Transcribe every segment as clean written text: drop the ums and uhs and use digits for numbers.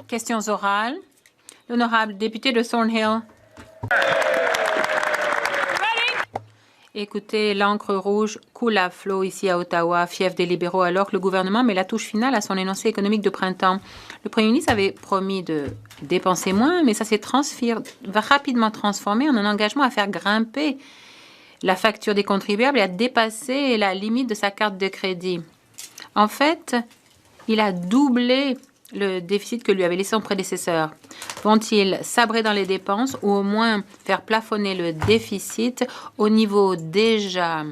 Questions orales. L'honorable député de Thornhill. Écoutez, l'encre rouge coule à flot ici à Ottawa, fief des libéraux, alors que le gouvernement met la touche finale à son énoncé économique de printemps. Le premier ministre avait promis de dépenser moins, mais ça va rapidement transformer en un engagement à faire grimper la facture des contribuables et à dépasser la limite de sa carte de crédit. En fait, il a doublé le déficit que lui avait laissé son prédécesseur. Vont-ils sabrer dans les dépenses ou au moins faire plafonner le déficit au niveau déjà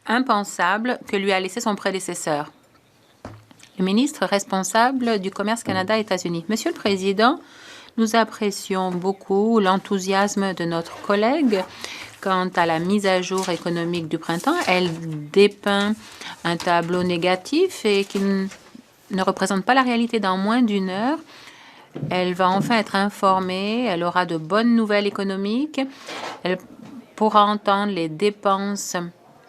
impensable que lui a laissé son prédécesseur? Le ministre responsable du commerce Canada-États-Unis. Monsieur le Président, nous apprécions beaucoup l'enthousiasme de notre collègue quant à la mise à jour économique du printemps. Elle dépeint un tableau négatif et qui ne représente pas la réalité. Dans moins d'une heure, elle va enfin être informée, elle aura de bonnes nouvelles économiques, elle pourra entendre les dépenses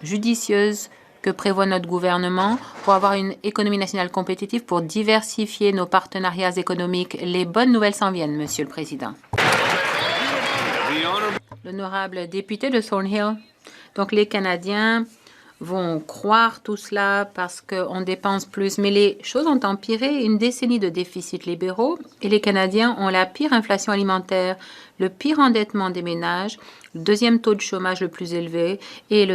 judicieuses que prévoit notre gouvernement pour avoir une économie nationale compétitive, pour diversifier nos partenariats économiques. Les bonnes nouvelles s'en viennent, Monsieur le Président. L'honorable député de Thornhill. Donc, les Canadiens vont croire tout cela parce qu'on dépense plus. Mais les choses ont empiré. Une décennie de déficits libéraux et les Canadiens ont la pire inflation alimentaire, le pire endettement des ménages, le deuxième taux de chômage le plus élevé et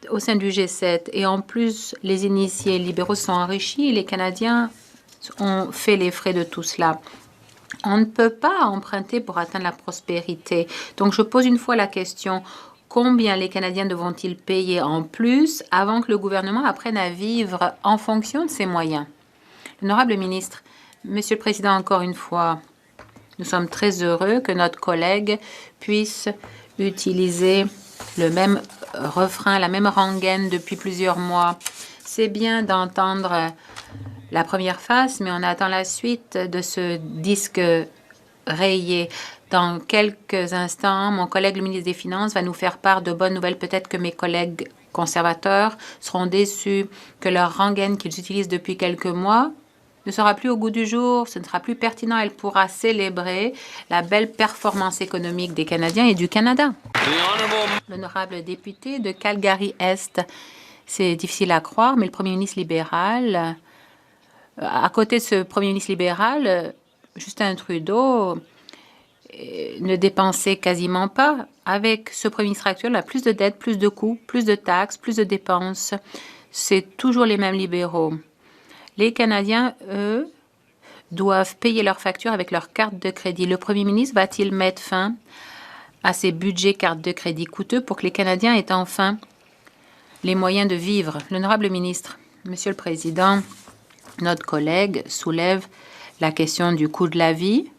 au sein du G7. Et en plus, les initiés libéraux sont enrichis et les Canadiens ont fait les frais de tout cela. On ne peut pas emprunter pour atteindre la prospérité. Donc, je pose une fois la question. Combien les Canadiens devront-ils payer en plus avant que le gouvernement apprenne à vivre en fonction de ses moyens? L'honorable ministre, Monsieur le Président, encore une fois, nous sommes très heureux que notre collègue puisse utiliser le même refrain, la même rengaine depuis plusieurs mois. C'est bien d'entendre la première phase, mais on attend la suite de ce disque rayé. Dans quelques instants, mon collègue le ministre des Finances va nous faire part de bonnes nouvelles. Peut-être que mes collègues conservateurs seront déçus que leur rengaine qu'ils utilisent depuis quelques mois ne sera plus au goût du jour, ce ne sera plus pertinent. Elle pourra célébrer la belle performance économique des Canadiens et du Canada. L'honorable député de Calgary-Est, c'est difficile à croire, mais le premier ministre libéral, à côté de ce premier ministre libéral, Justin Trudeau, ne dépensait quasiment pas. Avec ce premier ministre actuel, on a plus de dettes, plus de coûts, plus de taxes, plus de dépenses. C'est toujours les mêmes libéraux. Les Canadiens, eux, doivent payer leurs factures avec leur carte de crédit. Le premier ministre va-t-il mettre fin à ces budgets cartes de crédit coûteux pour que les Canadiens aient enfin les moyens de vivre? L'honorable ministre, Monsieur le Président, notre collègue soulève la question du coût de la vie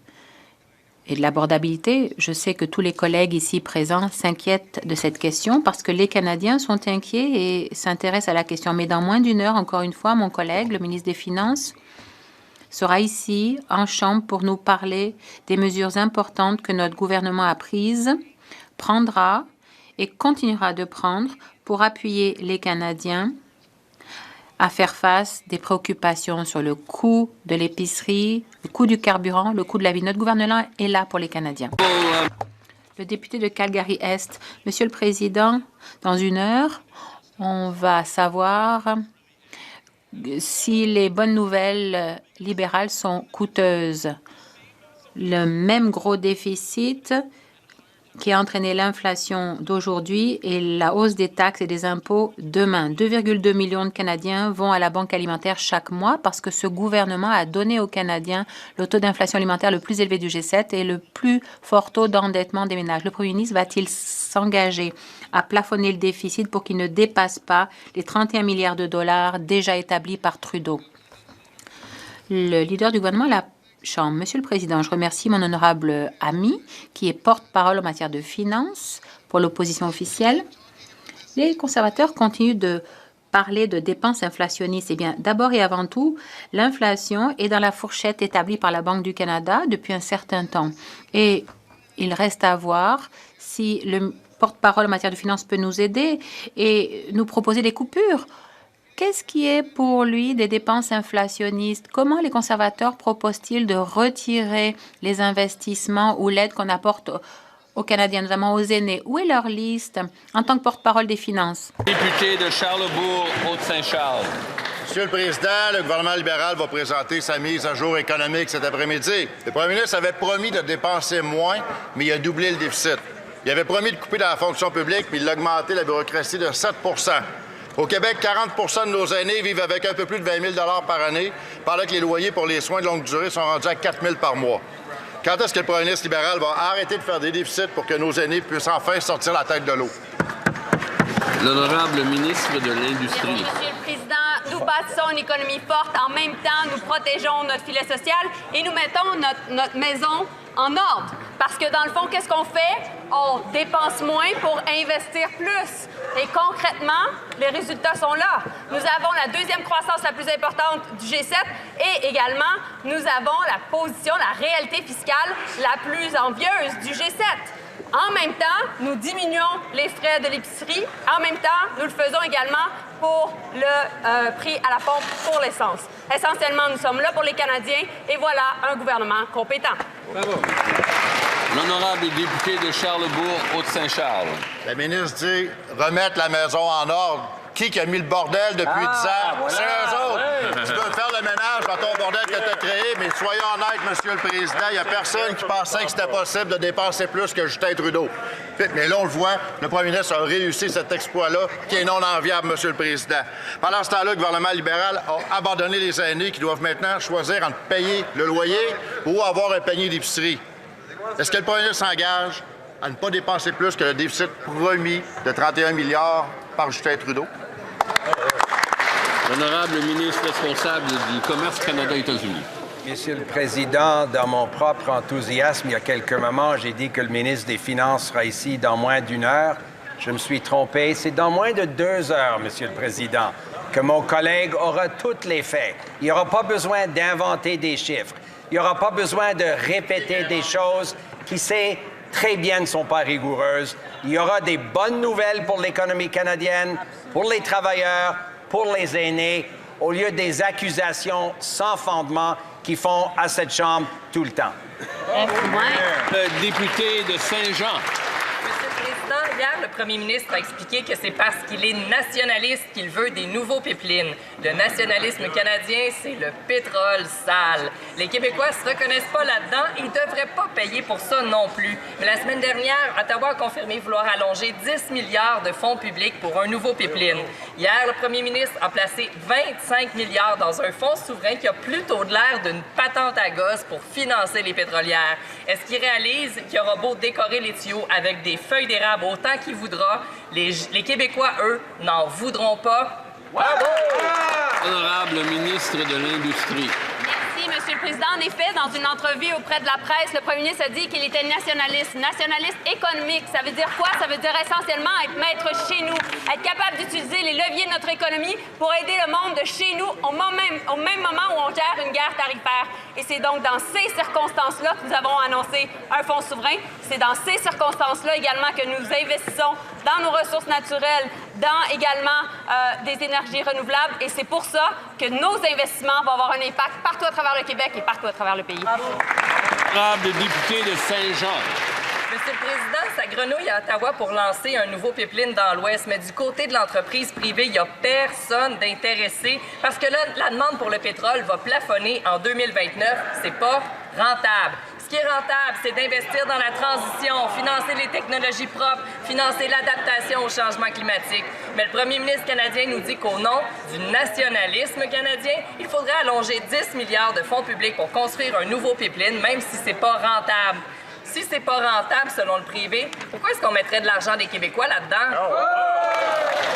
et de l'abordabilité. Je sais que tous les collègues ici présents s'inquiètent de cette question parce que les Canadiens sont inquiets et s'intéressent à la question. Mais dans moins d'une heure, encore une fois, mon collègue, le ministre des Finances, sera ici en chambre pour nous parler des mesures importantes que notre gouvernement a prises, prendra et continuera de prendre pour appuyer les Canadiens à faire face des préoccupations sur le coût de l'épicerie, le coût du carburant, le coût de la vie. Notre gouvernement est là pour les Canadiens. Le député de Calgary-Est, Monsieur le Président, dans une heure, on va savoir si les bonnes nouvelles libérales sont coûteuses. Le même gros déficit qui a entraîné l'inflation d'aujourd'hui et la hausse des taxes et des impôts demain. 2,2 millions de Canadiens vont à la Banque alimentaire chaque mois parce que ce gouvernement a donné aux Canadiens le taux d'inflation alimentaire le plus élevé du G7 et le plus fort taux d'endettement des ménages. Le premier ministre va-t-il s'engager à plafonner le déficit pour qu'il ne dépasse pas les 31 milliards de dollars déjà établis par Trudeau? Le leader du gouvernement l'a Chambre. Monsieur le Président, je remercie mon honorable ami qui est porte-parole en matière de finances pour l'opposition officielle. Les conservateurs continuent de parler de dépenses inflationnistes. Eh bien, d'abord et avant tout, l'inflation est dans la fourchette établie par la Banque du Canada depuis un certain temps. Et il reste à voir si le porte-parole en matière de finances peut nous aider et nous proposer des coupures. Qu'est-ce qui est pour lui des dépenses inflationnistes? Comment les conservateurs proposent-ils de retirer les investissements ou l'aide qu'on apporte aux Canadiens, notamment aux aînés? Où est leur liste en tant que porte-parole des finances? Député de Charlesbourg, Haute-Saint-Charles. Monsieur le Président, le gouvernement libéral va présenter sa mise à jour économique cet après-midi. Le premier ministre avait promis de dépenser moins, mais il a doublé le déficit. Il avait promis de couper dans la fonction publique, puis il a augmenté la bureaucratie de 7 Au Québec, 40 de nos aînés vivent avec un peu plus de 20 000 par année, pendant que les loyers pour les soins de longue durée sont rendus à 4 000 par mois. Quand est-ce que le premier ministre libéral va arrêter de faire des déficits pour que nos aînés puissent enfin sortir la tête de l'eau? L'honorable ministre de l'Industrie. Monsieur le Président, nous bâtissons une économie forte. En même temps, nous protégeons notre filet social et nous mettons notre maison en ordre. Parce que dans le fond, qu'est-ce qu'on fait? On dépense moins pour investir plus. Et concrètement, les résultats sont là. Nous avons la deuxième croissance la plus importante du G7 et également, nous avons la position, la réalité fiscale la plus envieuse du G7. En même temps, nous diminuons les frais de l'épicerie. En même temps, nous le faisons également pour le prix à la pompe pour l'essence. Essentiellement, nous sommes là pour les Canadiens et voilà un gouvernement compétent. Bravo. L'honorable député de Charlesbourg, Haute-Saint-Charles. La ministre dit remettre la maison en ordre. Qui a mis le bordel depuis 10 ans? Voilà. C'est eux autres. Oui. Tu dois faire le ménage dans ton bordel que tu as créé, mais soyons honnêtes, Monsieur le Président, il n'y a personne qui pensait que c'était possible de dépenser plus que Justin Trudeau. Mais là, on le voit, le premier ministre a réussi cet exploit-là, qui est non enviable, Monsieur le Président. Pendant ce temps-là, le gouvernement libéral a abandonné les aînés qui doivent maintenant choisir entre payer le loyer ou avoir un panier d'épicerie. Est-ce que le premier ministre s'engage à ne pas dépenser plus que le déficit promis de 31 milliards par Justin Trudeau? L'honorable ministre responsable du commerce Canada-États-Unis. Monsieur le Président, dans mon propre enthousiasme, il y a quelques moments, j'ai dit que le ministre des Finances sera ici dans moins d'1 heure. Je me suis trompé. C'est dans moins de 2 heures, Monsieur le Président, que mon collègue aura tous les faits. Il n'y aura pas besoin d'inventer des chiffres. Il n'y aura pas besoin de répéter des choses qui, c'est très bien, ne sont pas rigoureuses. Il y aura des bonnes nouvelles pour l'économie canadienne, pour les travailleurs, pour les aînés, au lieu des accusations sans fondement qui font à cette Chambre tout le temps. Le député de Saint-Jean. Monsieur le Président, hier, le premier ministre a expliqué que c'est parce qu'il est nationaliste qu'il veut des nouveaux pipelines. Le nationalisme canadien, c'est le pétrole sale. Les Québécois ne se reconnaissent pas là-dedans et ils ne devraient pas payer pour ça non plus. Mais la semaine dernière, Ottawa a confirmé vouloir allonger 10 milliards de fonds publics pour un nouveau pipeline. Hier, le premier ministre a placé 25 milliards dans un fonds souverain qui a plutôt de l'air d'une patente à gosse pour financer les pétrolières. Est-ce qu'il réalise qu'il aura beau décorer les tuyaux avec des feuilles d'érable autant qu'il voudra, les Québécois, eux, n'en voudront pas? Bravo! Honorable ministre de l'Industrie. Merci, Monsieur le Président. En effet, dans une entrevue auprès de la presse, le premier ministre a dit qu'il était nationaliste. Nationaliste économique, ça veut dire quoi? Ça veut dire essentiellement être maître chez nous, être capable d'utiliser les leviers de notre économie pour aider le monde de chez nous au même moment où on gère une guerre tarifaire. Et c'est donc dans ces circonstances-là que nous avons annoncé un fonds souverain. C'est dans ces circonstances-là également que nous investissons dans nos ressources naturelles, dans également des énergies renouvelables. Et c'est pour ça que nos investissements vont avoir un impact partout à travers le Québec et partout à travers le pays. Honorable député de Saint-Jean. Monsieur le Président, ça grenouille à Ottawa pour lancer un nouveau pipeline dans l'Ouest, mais du côté de l'entreprise privée, il n'y a personne d'intéressé parce que là, la demande pour le pétrole va plafonner en 2029. C'est pas rentable. Ce qui est rentable, c'est d'investir dans la transition, financer les technologies propres, financer l'adaptation au changement climatique. Mais le premier ministre canadien nous dit qu'au nom du nationalisme canadien, il faudrait allonger 10 milliards de fonds publics pour construire un nouveau pipeline, même si c'est pas rentable. Si c'est pas rentable selon le privé, pourquoi est-ce qu'on mettrait de l'argent des Québécois là-dedans?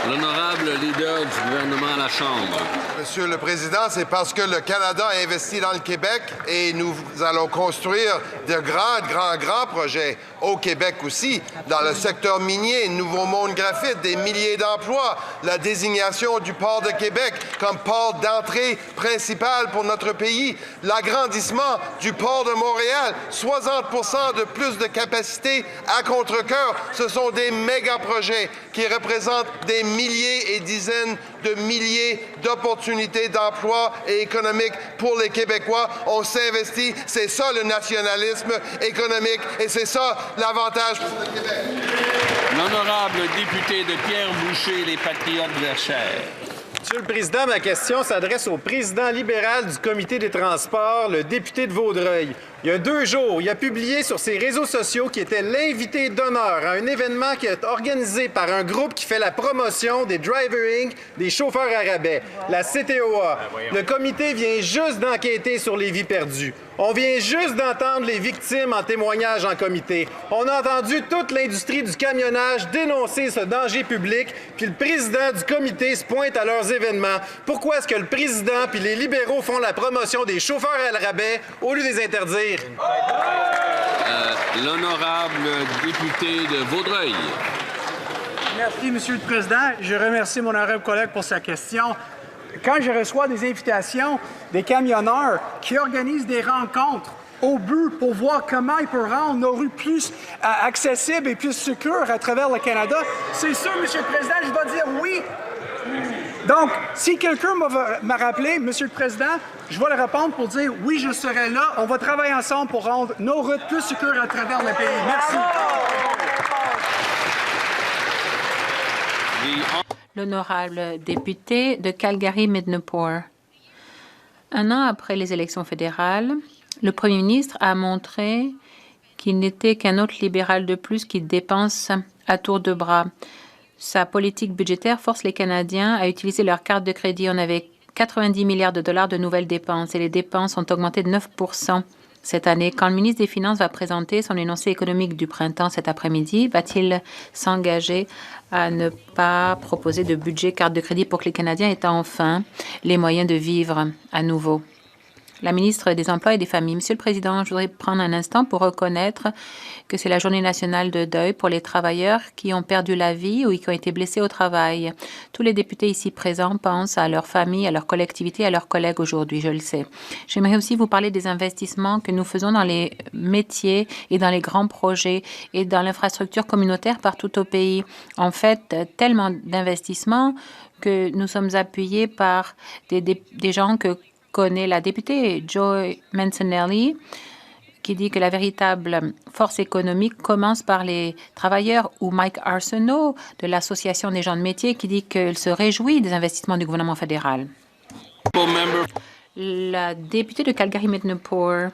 L'honorable leader du gouvernement à la Chambre. Monsieur le Président, c'est parce que le Canada a investi dans le Québec et nous allons construire de grands projets au Québec aussi, dans le secteur minier, Nouveau Monde Graphite, des milliers d'emplois, la désignation du port de Québec comme port d'entrée principal pour notre pays, l'agrandissement du port de Montréal, 60% de plus de capacité à contre-cœur. Ce sont des méga-projets qui représentent des milliers et dizaines de milliers d'opportunités d'emploi et économiques pour les Québécois. On s'investit. C'est ça le nationalisme économique et c'est ça l'avantage pour le Québec. L'honorable député de Pierre-Boucher, les Patriotes Verchères. Monsieur le Président, ma question s'adresse au président libéral du Comité des transports, le député de Vaudreuil. Il y a 2 jours, il a publié sur ses réseaux sociaux qu'il était l'invité d'honneur à un événement qui est organisé par un groupe qui fait la promotion des Driver Inc., des chauffeurs à rabais, la CTOA. Le comité vient juste d'enquêter sur les vies perdues. On vient juste d'entendre les victimes en témoignage en comité. On a entendu toute l'industrie du camionnage dénoncer ce danger public, puis le président du comité se pointe à leurs événements. Pourquoi est-ce que le président puis les libéraux font la promotion des chauffeurs à rabais au lieu de les interdire? L'honorable député de Vaudreuil. Merci, Monsieur le Président. Je remercie mon honorable collègue pour sa question. Quand je reçois des invitations des camionneurs qui organisent des rencontres au but pour voir comment ils peuvent rendre nos rues plus accessibles et plus sécures à travers le Canada, c'est sûr, Monsieur le Président, je vais dire oui. Donc, si quelqu'un m'a rappelé, Monsieur le Président, je vais le répondre pour dire oui, je serai là. On va travailler ensemble pour rendre nos routes plus sécures à travers le pays. Merci. L'honorable député de Calgary-Midnapore. Un an après les élections fédérales, le premier ministre a montré qu'il n'était qu'un autre libéral de plus qui dépense à tour de bras. Sa politique budgétaire force les Canadiens à utiliser leur carte de crédit. On avait 90 milliards de dollars de nouvelles dépenses et les dépenses ont augmenté de 9 cette année. Quand le ministre des Finances va présenter son énoncé économique du printemps cet après-midi, va-t-il s'engager à ne pas proposer de budget carte de crédit pour que les Canadiens aient enfin les moyens de vivre à nouveau? La ministre des Emplois et des Familles. Monsieur le Président, je voudrais prendre un instant pour reconnaître que c'est la journée nationale de deuil pour les travailleurs qui ont perdu la vie ou qui ont été blessés au travail. Tous les députés ici présents pensent à leur famille, à leur collectivité, à leurs collègues aujourd'hui, je le sais. J'aimerais aussi vous parler des investissements que nous faisons dans les métiers et dans les grands projets et dans l'infrastructure communautaire partout au pays. En fait, tellement d'investissements que nous sommes appuyés par des gens que connaît la députée Joy Mancinelli, qui dit que la véritable force économique commence par les travailleurs, ou Mike Arsenault de l'Association des gens de métier, qui dit qu'il se réjouit des investissements du gouvernement fédéral. La députée de Calgary-Midnapore.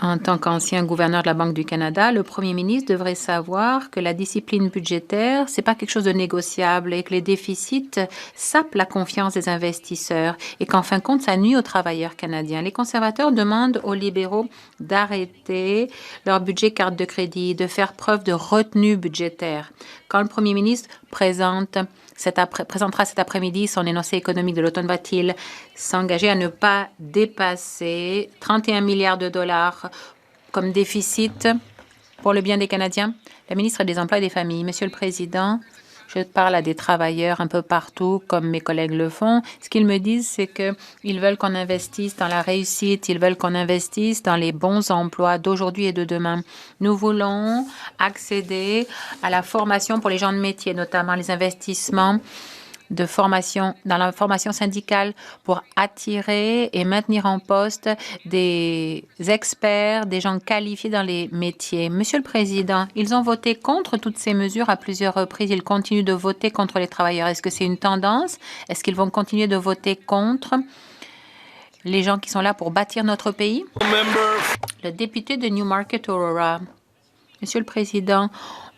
En tant qu'ancien gouverneur de la Banque du Canada, le premier ministre devrait savoir que la discipline budgétaire, c'est pas quelque chose de négociable et que les déficits sapent la confiance des investisseurs et qu'en fin de compte, ça nuit aux travailleurs canadiens. Les conservateurs demandent aux libéraux d'arrêter leur budget carte de crédit, de faire preuve de retenue budgétaire. Quand le premier ministre présentera cet après-midi son énoncé économique de l'automne, va-t-il s'engager à ne pas dépasser 31 milliards de dollars comme déficit pour le bien des Canadiens? La ministre des Emplois et des Familles. Monsieur le Président, je parle à des travailleurs un peu partout, comme mes collègues le font. Ce qu'ils me disent, c'est qu'ils veulent qu'on investisse dans la réussite, ils veulent qu'on investisse dans les bons emplois d'aujourd'hui et de demain. Nous voulons accéder à la formation pour les gens de métier, notamment les investissements de formation, dans la formation syndicale pour attirer et maintenir en poste des experts, des gens qualifiés dans les métiers. Monsieur le Président, ils ont voté contre toutes ces mesures à plusieurs reprises. Ils continuent de voter contre les travailleurs. Est-ce que c'est une tendance? Est-ce qu'ils vont continuer de voter contre les gens qui sont là pour bâtir notre pays? Le député de Newmarket Aurora. Monsieur le Président,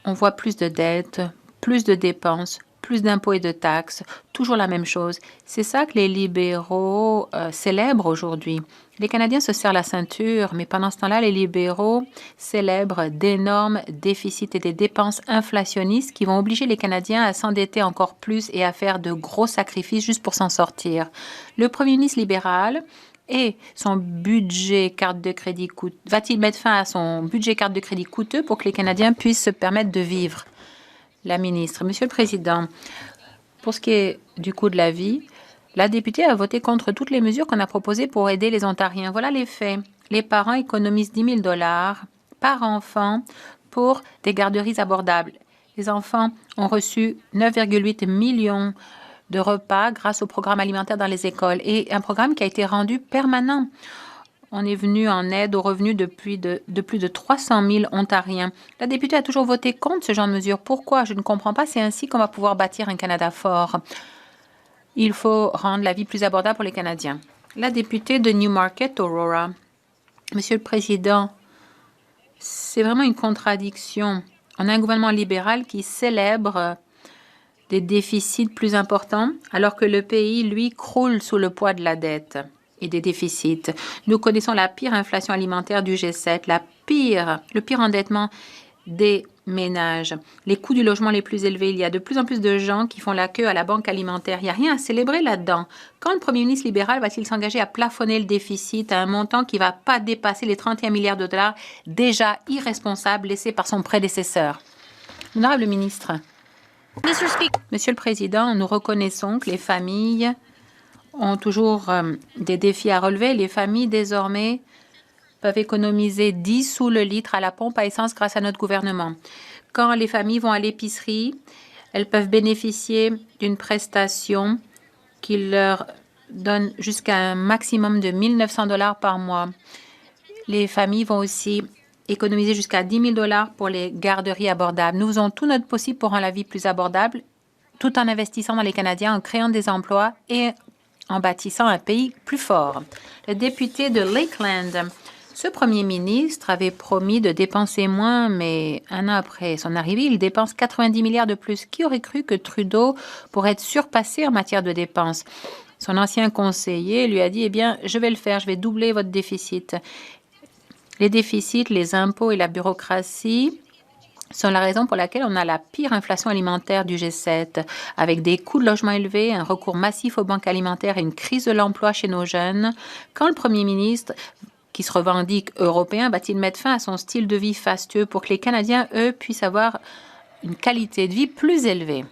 on voit plus de dettes, plus de dépenses, plus d'impôts et de taxes, toujours la même chose. C'est ça que les libéraux célèbrent aujourd'hui. Les Canadiens se serrent la ceinture, mais pendant ce temps-là, les libéraux célèbrent d'énormes déficits et des dépenses inflationnistes qui vont obliger les Canadiens à s'endetter encore plus et à faire de gros sacrifices juste pour s'en sortir. Le premier ministre libéral et son budget carte de crédit va-t-il mettre fin à son budget carte de crédit coûteux pour que les Canadiens puissent se permettre de vivre? La ministre. Monsieur le Président, pour ce qui est du coût de la vie, la députée a voté contre toutes les mesures qu'on a proposées pour aider les Ontariens. Voilà les faits. Les parents économisent 10 000 $ par enfant pour des garderies abordables. Les enfants ont reçu 9,8 millions de repas grâce au programme alimentaire dans les écoles et un programme qui a été rendu permanent. On est venu en aide aux revenus de plus de 300 000 Ontariens. La députée a toujours voté contre ce genre de mesures. Pourquoi? Je ne comprends pas. C'est ainsi qu'on va pouvoir bâtir un Canada fort. Il faut rendre la vie plus abordable pour les Canadiens. La députée de Newmarket, Aurora. Monsieur le Président, c'est vraiment une contradiction. On a un gouvernement libéral qui célèbre des déficits plus importants, alors que le pays, lui, croule sous le poids de la dette et des déficits. Nous connaissons la pire inflation alimentaire du G7, le pire endettement des ménages, les coûts du logement les plus élevés. Il y a de plus en plus de gens qui font la queue à la banque alimentaire. Il n'y a rien à célébrer là-dedans. Quand le premier ministre libéral va-t-il s'engager à plafonner le déficit à un montant qui ne va pas dépasser les 31 milliards de dollars déjà irresponsables laissés par son prédécesseur? Honorable ministre. Monsieur le Président, nous reconnaissons que les familles ont toujours des défis à relever. Les familles, désormais, peuvent économiser 10 sous le litre à la pompe à essence grâce à notre gouvernement. Quand les familles vont à l'épicerie, elles peuvent bénéficier d'une prestation qui leur donne jusqu'à un maximum de 1 900 $ par mois. Les familles vont aussi économiser jusqu'à 10 000 $ pour les garderies abordables. Nous faisons tout notre possible pour rendre la vie plus abordable, tout en investissant dans les Canadiens, en créant des emplois et en bâtissant un pays plus fort. Le député de Lakeland, ce premier ministre avait promis de dépenser moins, mais un an après son arrivée, il dépense 90 milliards de plus. Qui aurait cru que Trudeau pourrait être surpassé en matière de dépenses? Son ancien conseiller lui a dit, eh bien, je vais le faire, je vais doubler votre déficit. Les déficits, les impôts et la bureaucratie sont la raison pour laquelle on a la pire inflation alimentaire du G7, avec des coûts de logement élevés, un recours massif aux banques alimentaires et une crise de l'emploi chez nos jeunes. Quand le premier ministre, qui se revendique européen, va-t-il mettre fin à son style de vie fastueux pour que les Canadiens, eux, puissent avoir une qualité de vie plus élevée?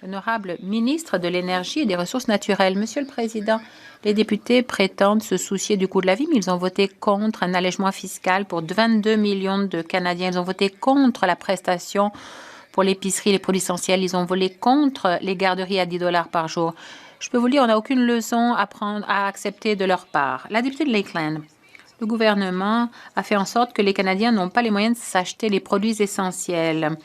L'honorable ministre de l'Énergie et des Ressources naturelles. Monsieur le Président, les députés prétendent se soucier du coût de la vie, mais ils ont voté contre un allègement fiscal pour 22 millions de Canadiens. Ils ont voté contre la prestation pour l'épicerie et les produits essentiels. Ils ont voté contre les garderies à 10 $ par jour. Je peux vous dire, on n'a aucune leçon à accepter de leur part. La députée de Lakeland. Le gouvernement a fait en sorte que les Canadiens n'ont pas les moyens de s'acheter les produits essentiels.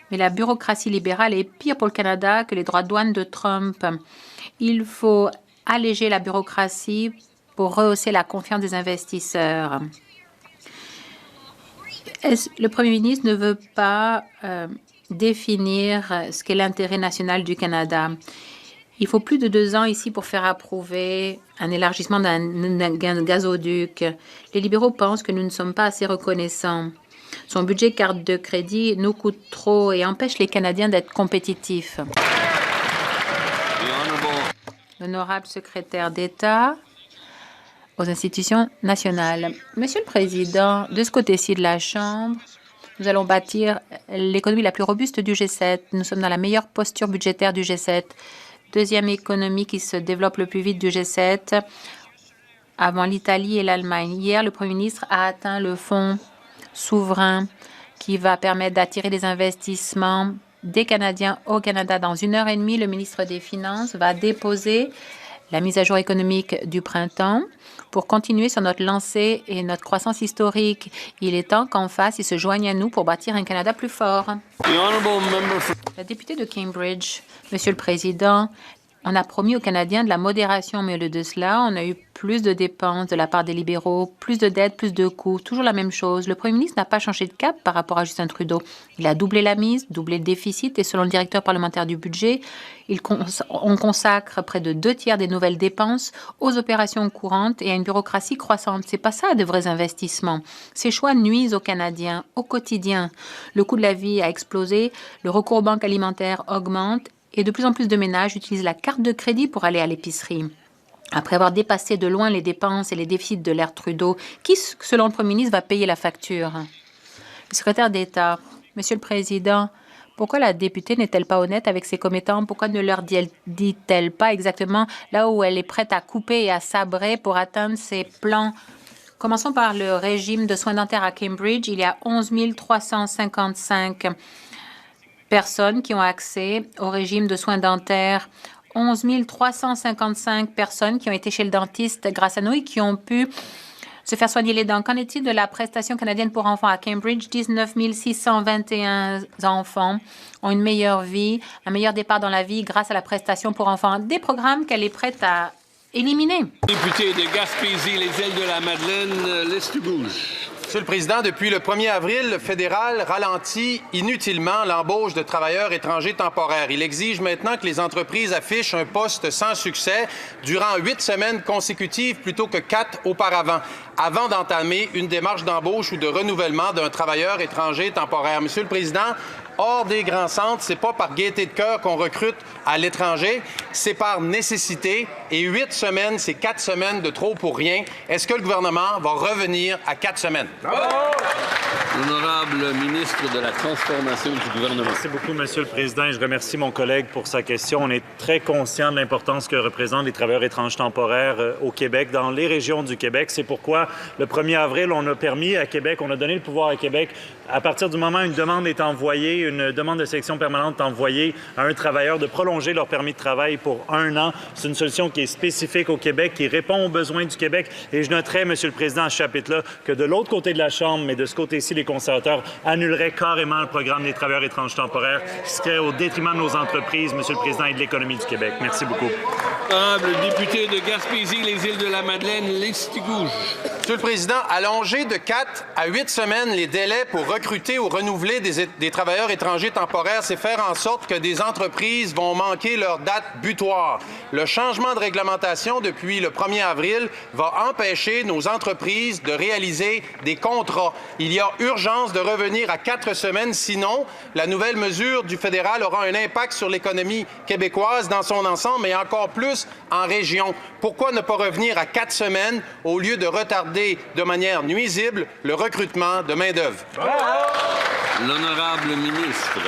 Mais la bureaucratie libérale est pire pour le Canada que les droits de douane de Trump. Il faut alléger la bureaucratie pour rehausser la confiance des investisseurs. Le premier ministre ne veut pas définir ce qu'est l'intérêt national du Canada. Il faut plus de 2 ans ici pour faire approuver un élargissement d'un gazoduc. Les libéraux pensent que nous ne sommes pas assez reconnaissants. Son budget carte de crédit nous coûte trop et empêche les Canadiens d'être compétitifs. L'honorable secrétaire d'État aux institutions nationales. Monsieur le Président, de ce côté-ci de la Chambre, nous allons bâtir l'économie la plus robuste du G7. Nous sommes dans la meilleure posture budgétaire du G7. Deuxième économie qui se développe le plus vite du G7, avant l'Italie et l'Allemagne. Hier, le Premier ministre a atteint le fonds souverain qui va permettre d'attirer des investissements des Canadiens au Canada. Dans 1h30, le ministre des Finances va déposer la mise à jour économique du printemps pour continuer sur notre lancée et notre croissance historique. Il est temps qu'en face, ils se joignent à nous pour bâtir un Canada plus fort. La députée de Cambridge, Monsieur le Président, on a promis aux Canadiens de la modération, mais au lieu de cela, on a eu plus de dépenses de la part des libéraux, plus de dettes, plus de coûts, toujours la même chose. Le premier ministre n'a pas changé de cap par rapport à Justin Trudeau. Il a doublé la mise, doublé le déficit et selon le directeur parlementaire du budget, on consacre près de 2 tiers des nouvelles dépenses aux opérations courantes et à une bureaucratie croissante. C'est pas ça de vrais investissements. Ces choix nuisent aux Canadiens au quotidien. Le coût de la vie a explosé, le recours aux banques alimentaires augmente et de plus en plus de ménages utilisent la carte de crédit pour aller à l'épicerie. Après avoir dépassé de loin les dépenses et les déficits de l'ère Trudeau, qui, selon le Premier ministre, va payer la facture? Le secrétaire d'État, Monsieur le Président, pourquoi la députée n'est-elle pas honnête avec ses commettants? Pourquoi ne leur dit-elle pas exactement là où elle est prête à couper et à sabrer pour atteindre ses plans Commençons par le régime de soins dentaires à Cambridge. Il y a 11 355 personnes qui ont accès au régime de soins dentaires. 11 355 personnes qui ont été chez le dentiste grâce à nous et qui ont pu se faire soigner les dents. Qu'en est-il de la prestation canadienne pour enfants à Cambridge? 19 621 enfants ont une meilleure vie, un meilleur départ dans la vie grâce à la prestation pour enfants. Des programmes qu'elle est prête à éliminer. Député de Gaspésie, les îles de la Madeleine, Lestibouge. Monsieur le Président, depuis le 1er avril, le fédéral ralentit inutilement l'embauche de travailleurs étrangers temporaires. Il exige maintenant que les entreprises affichent un poste sans succès durant 8 semaines consécutives plutôt que 4 auparavant, avant d'entamer une démarche d'embauche ou de renouvellement d'un travailleur étranger temporaire. Monsieur le Président, hors des grands centres, c'est pas par gaieté de cœur qu'on recrute à l'étranger, c'est par nécessité. Et 8 semaines, c'est 4 semaines de trop pour rien. Est-ce que le gouvernement va revenir à 4 semaines? L'honorable ministre de la Transformation du gouvernement. Merci beaucoup, Monsieur le Président, et je remercie mon collègue pour sa question. On est très conscient de l'importance que représentent les travailleurs étrangers temporaires au Québec, dans les régions du Québec. C'est pourquoi, le 1er avril, on a permis à Québec, on a donné le pouvoir à Québec, à partir du moment où une demande est envoyée, une demande de sélection permanente est envoyée à un travailleur, de prolonger leur permis de travail pour 1 an. C'est une solution qui est spécifique au Québec, qui répond aux besoins du Québec. Et je noterai, Monsieur le Président, à ce chapitre-là, que de l'autre côté de la Chambre, mais de ce côté-ci, les conservateurs annuleraient carrément le programme des travailleurs étrangers temporaires, ce qui serait au détriment de nos entreprises, Monsieur le Président, et de l'économie du Québec. Merci beaucoup. Honorable député de Gaspésie, les îles de la Madeleine, Lestigouge. Monsieur le Président, allonger de 4 à 8 semaines les délais pour recruter ou renouveler des travailleurs étrangers temporaires, c'est faire en sorte que des entreprises vont manquer leur date butoir. Le changement de réglementation depuis le 1er avril va empêcher nos entreprises de réaliser des contrats. Il y a urgence de revenir à 4 semaines, sinon la nouvelle mesure du fédéral aura un impact sur l'économie québécoise dans son ensemble, mais encore plus en région. Pourquoi ne pas revenir à 4 semaines au lieu de retarder de manière nuisible le recrutement de main-d'œuvre? L'honorable ministre.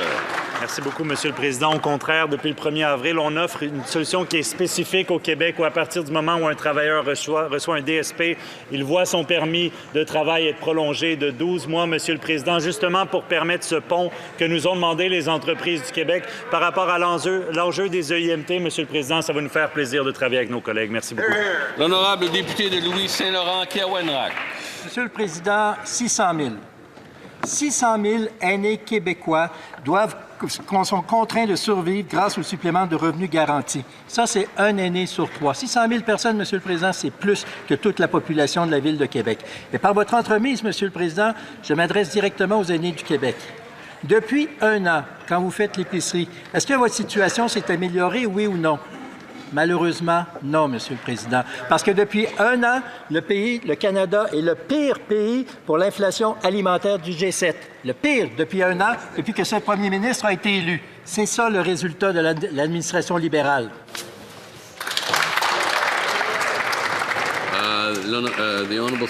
Merci beaucoup, Monsieur le Président. Au contraire, depuis le 1er avril, on offre une solution qui est spécifique au Québec où, à partir du moment où un travailleur reçoit un DSP, il voit son permis de travail être prolongé de 12 mois, Monsieur le Président, justement pour permettre ce pont que nous ont demandé les entreprises du Québec par rapport à l'enjeu des EIMT. Monsieur le Président, ça va nous faire plaisir de travailler avec nos collègues. Merci beaucoup. L'honorable député de Louis-Saint-Laurent, Kiawenrac. Monsieur le Président, 600 000. 600 000 aînés québécois sont contraints de survivre grâce au supplément de revenus garanti. Ça, c'est un aîné sur 3. 600 000 personnes, Monsieur le Président, c'est plus que toute la population de la Ville de Québec. Et par votre entremise, Monsieur le Président, je m'adresse directement aux aînés du Québec. Depuis 1 an, quand vous faites l'épicerie, est-ce que votre situation s'est améliorée, oui ou non? Malheureusement, non, Monsieur le Président. Parce que depuis 1 an, le Canada est le pire pays pour l'inflation alimentaire du G7. Le pire depuis 1 an, depuis que ce premier ministre a été élu. C'est ça le résultat de l'administration libérale. L'honorable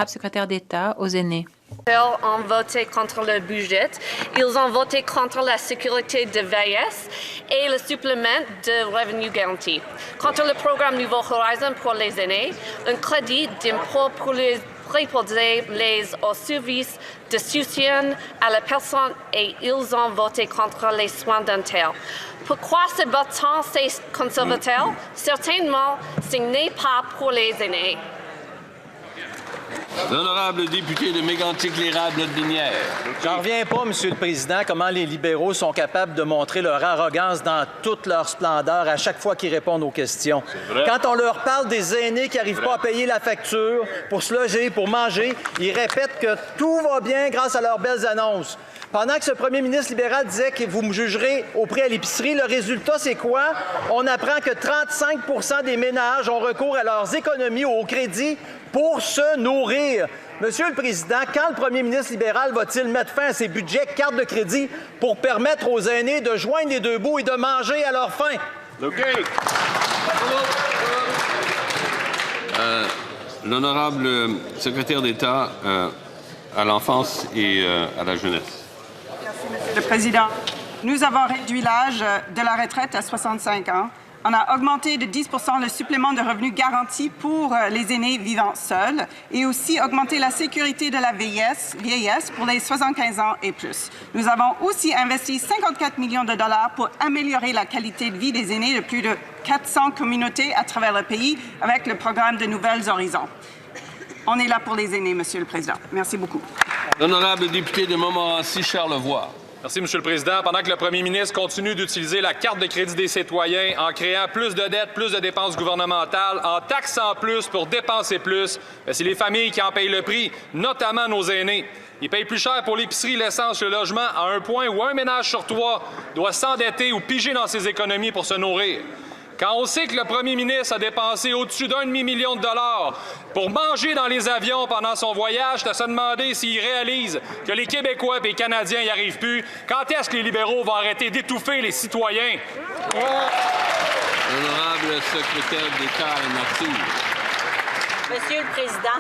secrétaire d'État aux aînés. Ils ont voté contre le budget, ils ont voté contre la sécurité de vieillesse et le supplément de revenus garantis. Contre le programme Nouveau Horizon pour les aînés, un crédit d'impôt pour les préposer aux services de soutien à la personne et ils ont voté contre les soins dentaires. Pourquoi se battent ces conservateurs? Certainement, ce n'est pas pour les aînés. L'honorable député de Mégantic-l'Érable-Binière. J'en reviens pas, Monsieur le Président, comment les libéraux sont capables de montrer leur arrogance dans toute leur splendeur à chaque fois qu'ils répondent aux questions. Quand on leur parle des aînés qui n'arrivent pas à payer la facture pour se loger, pour manger, ils répètent que tout va bien grâce à leurs belles annonces. Pendant que ce premier ministre libéral disait que vous me jugerez au prix à l'épicerie, le résultat, c'est quoi? On apprend que 35 % des ménages ont recours à leurs économies ou au crédit pour se nourrir. Monsieur le Président, quand le premier ministre libéral va-t-il mettre fin à ses budgets carte de crédit pour permettre aux aînés de joindre les deux bouts et de manger à leur faim? L'honorable secrétaire d'État à l'enfance et à la jeunesse. Merci, Monsieur le Président. Nous avons réduit l'âge de la retraite à 65 ans. On a augmenté de 10 % le supplément de revenu garanti pour les aînés vivant seuls et aussi augmenté la sécurité de la vieillesse pour les 75 ans et plus. Nous avons aussi investi 54 millions de dollars pour améliorer la qualité de vie des aînés de plus de 400 communautés à travers le pays avec le programme de Nouvelles Horizons. On est là pour les aînés, Monsieur le Président. Merci beaucoup. L'honorable député de Montmorency, Charlevoix. Merci, Monsieur le Président. Pendant que le premier ministre continue d'utiliser la carte de crédit des citoyens en créant plus de dettes, plus de dépenses gouvernementales, en taxant plus pour dépenser plus, c'est les familles qui en payent le prix, notamment nos aînés. Ils payent plus cher pour l'épicerie, l'essence, le logement, à un point où un ménage sur 3 doit s'endetter ou piger dans ses économies pour se nourrir. Quand on sait que le premier ministre a dépensé au-dessus d'1,5 million de dollars pour manger dans les avions pendant son voyage, c'est à se demander s'il réalise que les Québécois et les Canadiens n'y arrivent plus. Quand est-ce que les libéraux vont arrêter d'étouffer les citoyens? L'honorable secrétaire d'État à la Nature. Monsieur le Président,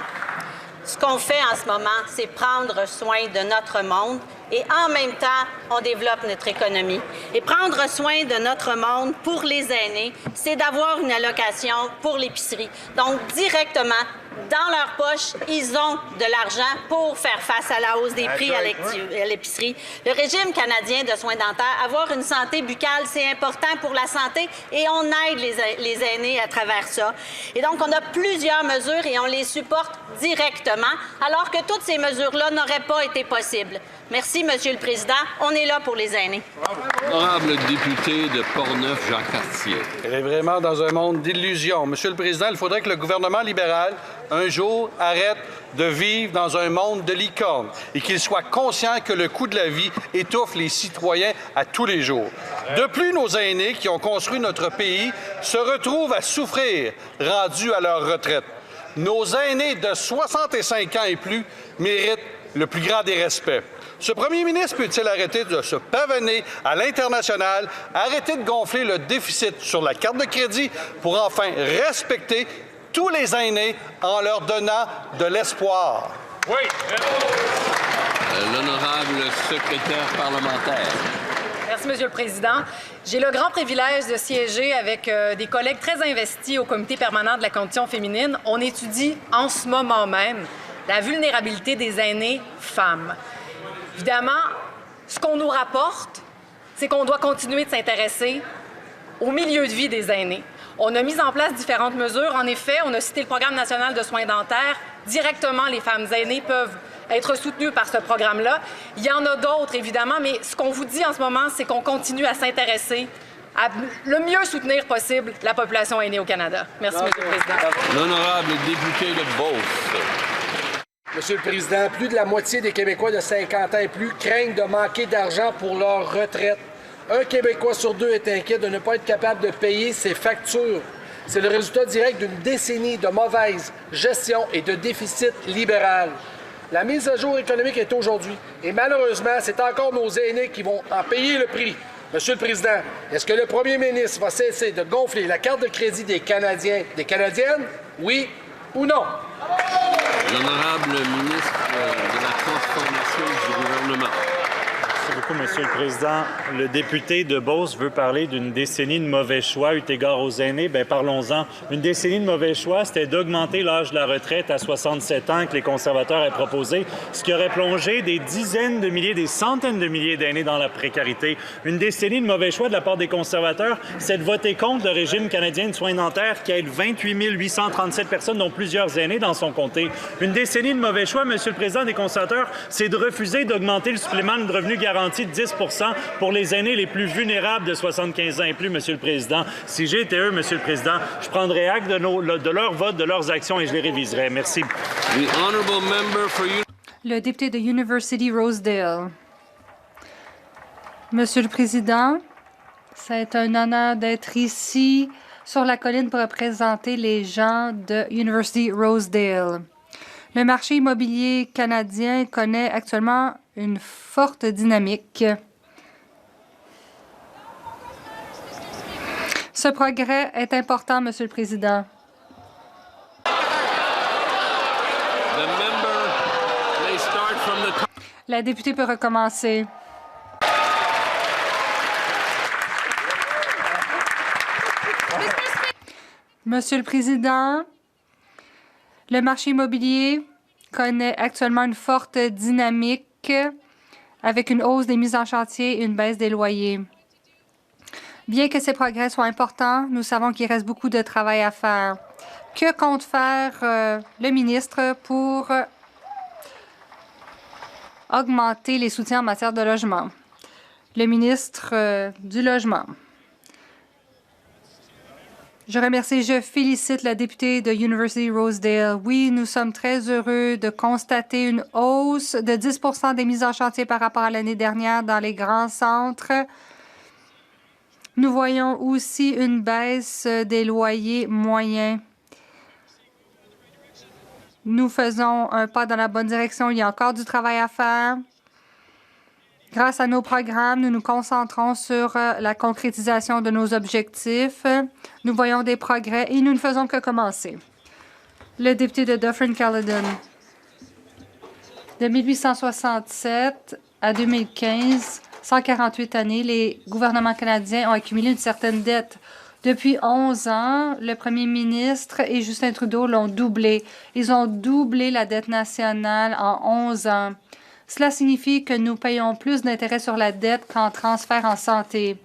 ce qu'on fait en ce moment, c'est prendre soin de notre monde et en même temps, on développe notre économie. Et prendre soin de notre monde pour les aînés, c'est d'avoir une allocation pour l'épicerie. Donc, directement, dans leur poche, ils ont de l'argent pour faire face à la hausse des prix à l'épicerie. Le régime canadien de soins dentaires, avoir une santé buccale, c'est important pour la santé et on aide les aînés à travers ça. Et donc, on a plusieurs mesures et on les supporte directement, alors que toutes ces mesures-là n'auraient pas été possibles. Merci, Monsieur le Président. On est là pour les aînés. Honorable député de Portneuf, Jacques Cartier. Elle est vraiment dans un monde d'illusions. Monsieur le Président, il faudrait que le gouvernement libéral, un jour, arrête de vivre dans un monde de licorne et qu'il soit conscient que le coût de la vie étouffe les citoyens à tous les jours. De plus, nos aînés qui ont construit notre pays se retrouvent à souffrir rendus à leur retraite. Nos aînés de 65 ans et plus méritent le plus grand des respects. Ce premier ministre peut-il arrêter de se pavaner à l'international, arrêter de gonfler le déficit sur la carte de crédit pour enfin respecter tous les aînés en leur donnant de l'espoir? Oui. L'honorable secrétaire parlementaire. Merci, Monsieur le Président. J'ai le grand privilège de siéger avec des collègues très investis au Comité permanent de la condition féminine. On étudie en ce moment même la vulnérabilité des aînés femmes. Évidemment, ce qu'on nous rapporte, c'est qu'on doit continuer de s'intéresser au milieu de vie des aînés. On a mis en place différentes mesures. En effet, on a cité le Programme national de soins dentaires. Directement, les femmes aînées peuvent être soutenues par ce programme-là. Il y en a d'autres, évidemment, mais ce qu'on vous dit en ce moment, c'est qu'on continue à s'intéresser à le mieux soutenir possible la population aînée au Canada. Merci, Monsieur le Président. L'honorable député de Beauce. Monsieur le Président, plus de la moitié des Québécois de 50 ans et plus craignent de manquer d'argent pour leur retraite. Un Québécois sur 2 est inquiet de ne pas être capable de payer ses factures. C'est le résultat direct d'une décennie de mauvaise gestion et de déficit libéral. La mise à jour économique est aujourd'hui et malheureusement, c'est encore nos aînés qui vont en payer le prix. Monsieur le Président, est-ce que le premier ministre va cesser de gonfler la carte de crédit des Canadiens, des Canadiennes? Oui ou non? L'honorable ministre de la Transformation du gouvernement. Merci beaucoup, Monsieur le Président. Le député de Beauce veut parler d'une décennie de mauvais choix eu égard aux aînés. Bien, parlons-en. Une décennie de mauvais choix, c'était d'augmenter l'âge de la retraite à 67 ans que les conservateurs avaient proposé, ce qui aurait plongé des dizaines de milliers, des centaines de milliers d'aînés dans la précarité. Une décennie de mauvais choix de la part des conservateurs, c'est de voter contre le régime canadien de soins dentaires qui aide 28 837 personnes, dont plusieurs aînés dans son comté. Une décennie de mauvais choix, Monsieur le Président, des conservateurs, c'est de refuser d'augmenter le supplément de revenu garanti de 10 % pour les aînés les plus vulnérables de 75 ans et plus, Monsieur le Président. Si j'étais eux, Monsieur le Président, je prendrais acte de leur vote, de leurs actions et je les réviserais. Merci. Le député de University Rosedale. Monsieur le Président, c'est un honneur d'être ici sur la colline pour représenter les gens de University Rosedale. Le marché immobilier canadien connaît actuellement une forte dynamique. Ce progrès est important, Monsieur le Président. La députée peut recommencer. Monsieur le Président, le marché immobilier connaît actuellement une forte dynamique avec une hausse des mises en chantier et une baisse des loyers. Bien que ces progrès soient importants, nous savons qu'il reste beaucoup de travail à faire. Que compte faire le ministre pour augmenter les soutiens en matière de logement? Le ministre du Logement. Je félicite la députée de University Rosedale. Oui, nous sommes très heureux de constater une hausse de 10 % des mises en chantier par rapport à l'année dernière dans les grands centres. Nous voyons aussi une baisse des loyers moyens. Nous faisons un pas dans la bonne direction. Il y a encore du travail à faire. Grâce à nos programmes, nous nous concentrons sur la concrétisation de nos objectifs. Nous voyons des progrès et nous ne faisons que commencer. Le député de Dufferin-Caledon. De 1867 à 2015, 148 années, les gouvernements canadiens ont accumulé une certaine dette. Depuis 11 ans, le premier ministre et Justin Trudeau l'ont doublé. Ils ont doublé la dette nationale en 11 ans. Cela signifie que nous payons plus d'intérêts sur la dette qu'en transfert en santé.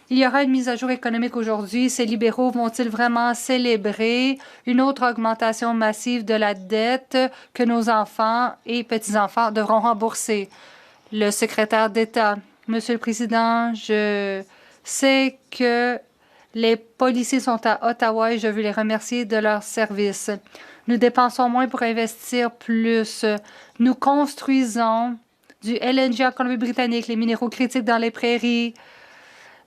Il y aura une mise à jour économique aujourd'hui. Ces libéraux vont-ils vraiment célébrer une autre augmentation massive de la dette que nos enfants et petits-enfants devront rembourser? Le secrétaire d'État. Monsieur le Président, je sais que les policiers sont à Ottawa et je veux les remercier de leur service. Nous dépensons moins pour investir plus. Nous construisons du LNG en Colombie-Britannique, les minéraux critiques dans les prairies,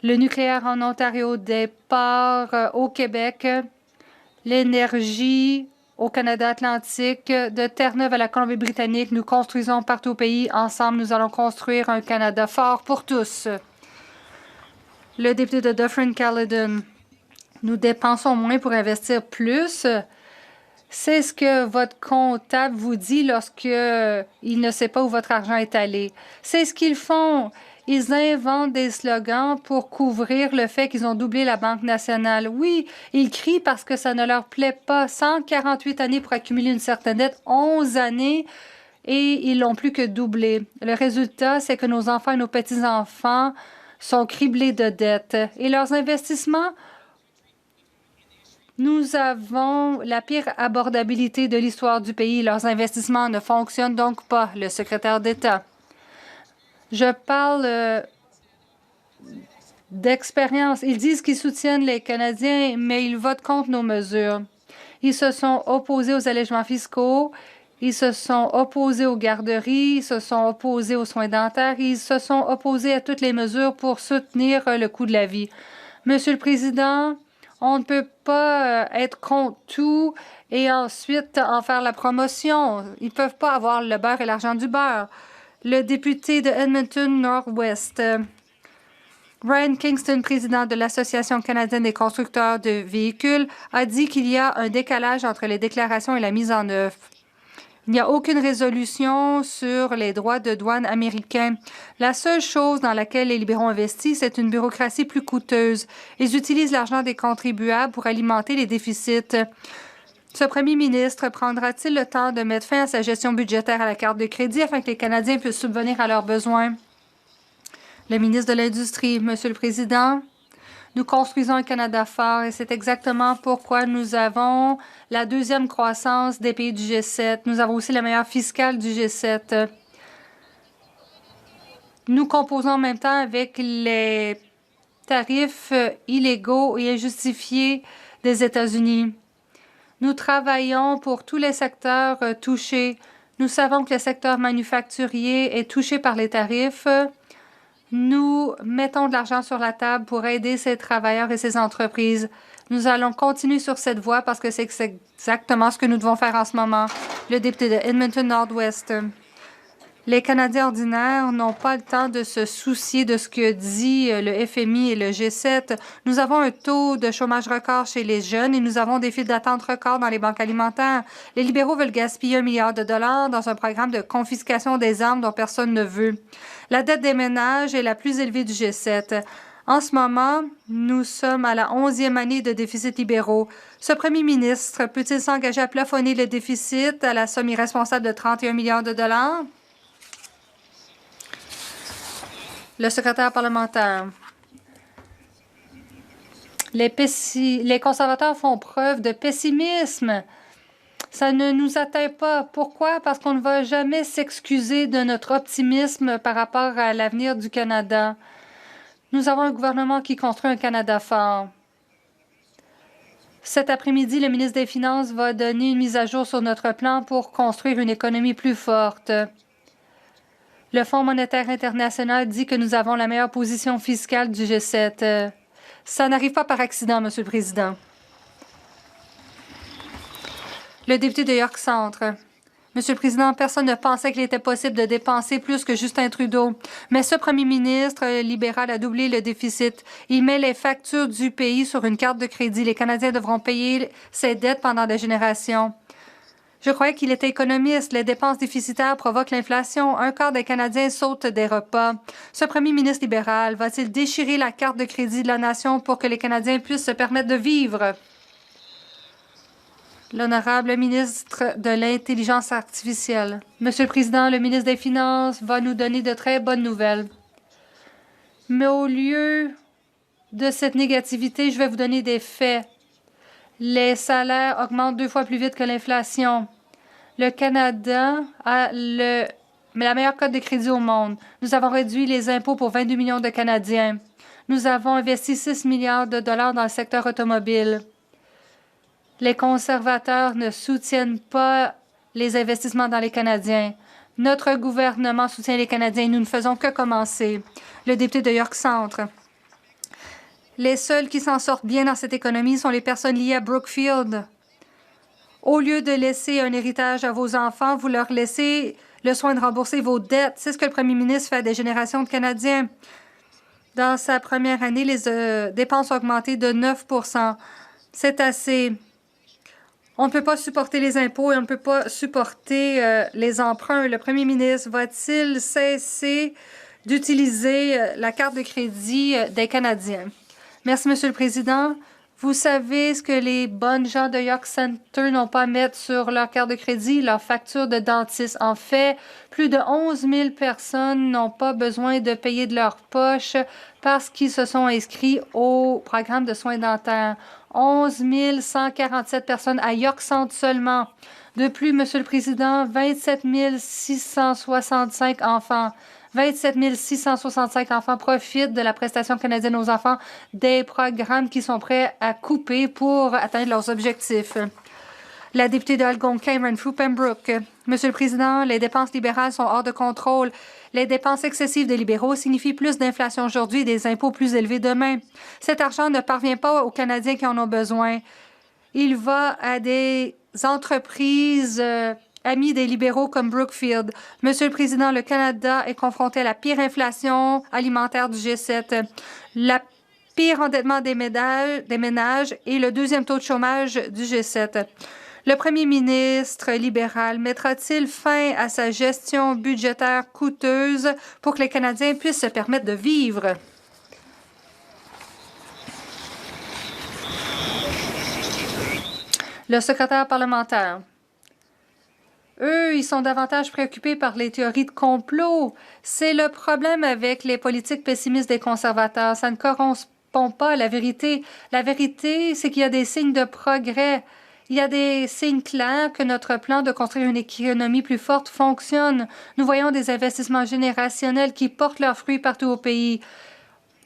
le nucléaire en Ontario, des ports au Québec, l'énergie au Canada Atlantique, de Terre-Neuve à la Colombie-Britannique. Nous construisons partout au pays. Ensemble, nous allons construire un Canada fort pour tous. Le député de Dufferin-Caledon. Nous dépensons moins pour investir plus. C'est ce que votre comptable vous dit lorsqu'il ne sait pas où votre argent est allé. C'est ce qu'ils font. Ils inventent des slogans pour couvrir le fait qu'ils ont doublé la Banque nationale. Oui, ils crient parce que ça ne leur plaît pas. 148 années pour accumuler une certaine dette, 11 années, et ils l'ont plus que doublé. Le résultat, c'est que nos enfants et nos petits-enfants sont criblés de dettes. Et leurs investissements, nous avons la pire abordabilité de l'histoire du pays. Leurs investissements ne fonctionnent donc pas, le secrétaire d'État. Je parle d'expérience. Ils disent qu'ils soutiennent les Canadiens, mais ils votent contre nos mesures. Ils se sont opposés aux allègements fiscaux, ils se sont opposés aux garderies, ils se sont opposés aux soins dentaires, ils se sont opposés à toutes les mesures pour soutenir le coût de la vie. Monsieur le Président, on ne peut pas être contre tout et ensuite en faire la promotion. Ils ne peuvent pas avoir le beurre et l'argent du beurre. Le député de Edmonton Nord-Ouest, Ryan Kingston, président de l'Association canadienne des constructeurs de véhicules, a dit qu'il y a un décalage entre les déclarations et la mise en œuvre. Il n'y a aucune résolution sur les droits de douane américains. La seule chose dans laquelle les libéraux investissent, c'est une bureaucratie plus coûteuse. Ils utilisent l'argent des contribuables pour alimenter les déficits. Ce premier ministre prendra-t-il le temps de mettre fin à sa gestion budgétaire à la carte de crédit afin que les Canadiens puissent subvenir à leurs besoins? Le ministre de l'Industrie, Monsieur le Président, nous construisons un Canada fort et c'est exactement pourquoi nous avons la deuxième croissance des pays du G7. Nous avons aussi la meilleure fiscale du G7. Nous composons en même temps avec les tarifs illégaux et injustifiés des États-Unis. Nous travaillons pour tous les secteurs touchés. Nous savons que le secteur manufacturier est touché par les tarifs. Nous mettons de l'argent sur la table pour aider ces travailleurs et ces entreprises. Nous allons continuer sur cette voie parce que c'est exactement ce que nous devons faire en ce moment. Le député de Edmonton Nord-Ouest. Les Canadiens ordinaires n'ont pas le temps de se soucier de ce que dit le FMI et le G7. Nous avons un taux de chômage record chez les jeunes et nous avons des files d'attente record dans les banques alimentaires. Les libéraux veulent gaspiller $1 milliard dans un programme de confiscation des armes dont personne ne veut. La dette des ménages est la plus élevée du G7. En ce moment, nous sommes à la 11e année de déficits libéraux. Ce premier ministre peut-il s'engager à plafonner le déficit à la somme irresponsable de 31 milliards de dollars? Le secrétaire parlementaire. Les conservateurs font preuve de pessimisme. Ça ne nous atteint pas. Pourquoi? Parce qu'on ne va jamais s'excuser de notre optimisme par rapport à l'avenir du Canada. Nous avons un gouvernement qui construit un Canada fort. Cet après-midi, le ministre des Finances va donner une mise à jour sur notre plan pour construire une économie plus forte. Le Fonds monétaire international dit que nous avons la meilleure position fiscale du G7. Ça n'arrive pas par accident, Monsieur le Président. Le député de York Centre. Monsieur le Président, personne ne pensait qu'il était possible de dépenser plus que Justin Trudeau. Mais ce premier ministre libéral a doublé le déficit. Il met les factures du pays sur une carte de crédit. Les Canadiens devront payer ces dettes pendant des générations. Je croyais qu'il était économiste. Les dépenses déficitaires provoquent l'inflation. Un quart des Canadiens sautent des repas. Ce premier ministre libéral va-t-il déchirer la carte de crédit de la nation pour que les Canadiens puissent se permettre de vivre? L'honorable ministre de l'Intelligence artificielle. Monsieur le Président, le ministre des Finances va nous donner de très bonnes nouvelles. Mais au lieu de cette négativité, je vais vous donner des faits. Les salaires augmentent 2 fois plus vite que l'inflation. Le Canada a la meilleure cote de crédit au monde. Nous avons réduit les impôts pour 22 millions de Canadiens. Nous avons investi 6 milliards de dollars dans le secteur automobile. Les conservateurs ne soutiennent pas les investissements dans les Canadiens. Notre gouvernement soutient les Canadiens. Nous ne faisons que commencer. Le député de York Centre. Les seuls qui s'en sortent bien dans cette économie sont les personnes liées à Brookfield. Au lieu de laisser un héritage à vos enfants, vous leur laissez le soin de rembourser vos dettes. C'est ce que le premier ministre fait à des générations de Canadiens. Dans sa première année, les dépenses ont augmenté de 9 %. C'est assez. On ne peut pas supporter les impôts et on ne peut pas supporter les emprunts. Le premier ministre va-t-il cesser d'utiliser la carte de crédit des Canadiens? Merci, Monsieur le Président. Vous savez ce que les bonnes gens de York Centre n'ont pas à mettre sur leur carte de crédit? Leur facture de dentiste. En fait, plus de 11 000 personnes n'ont pas besoin de payer de leur poche parce qu'ils se sont inscrits au programme de soins dentaires. 11 147 personnes à York Centre seulement. De plus, Monsieur le Président, 27 665 enfants. 27 665 enfants profitent de la prestation canadienne aux enfants, des programmes qui sont prêts à couper pour atteindre leurs objectifs. La députée de Algonquin, Renfrew Pembroke. Monsieur le Président, les dépenses libérales sont hors de contrôle. Les dépenses excessives des libéraux signifient plus d'inflation aujourd'hui et des impôts plus élevés demain. Cet argent ne parvient pas aux Canadiens qui en ont besoin. Il va à des entreprises amis des libéraux comme Brookfield. Monsieur le Président, le Canada est confronté à la pire inflation alimentaire du G7, la pire endettement des ménages et le deuxième taux de chômage du G7. Le premier ministre libéral mettra-t-il fin à sa gestion budgétaire coûteuse pour que les Canadiens puissent se permettre de vivre? Le secrétaire parlementaire. Eux, ils sont davantage préoccupés par les théories de complot. C'est le problème avec les politiques pessimistes des conservateurs. Ça ne correspond pas à la vérité. La vérité, c'est qu'il y a des signes de progrès. Il y a des signes clairs que notre plan de construire une économie plus forte fonctionne. Nous voyons des investissements générationnels qui portent leurs fruits partout au pays.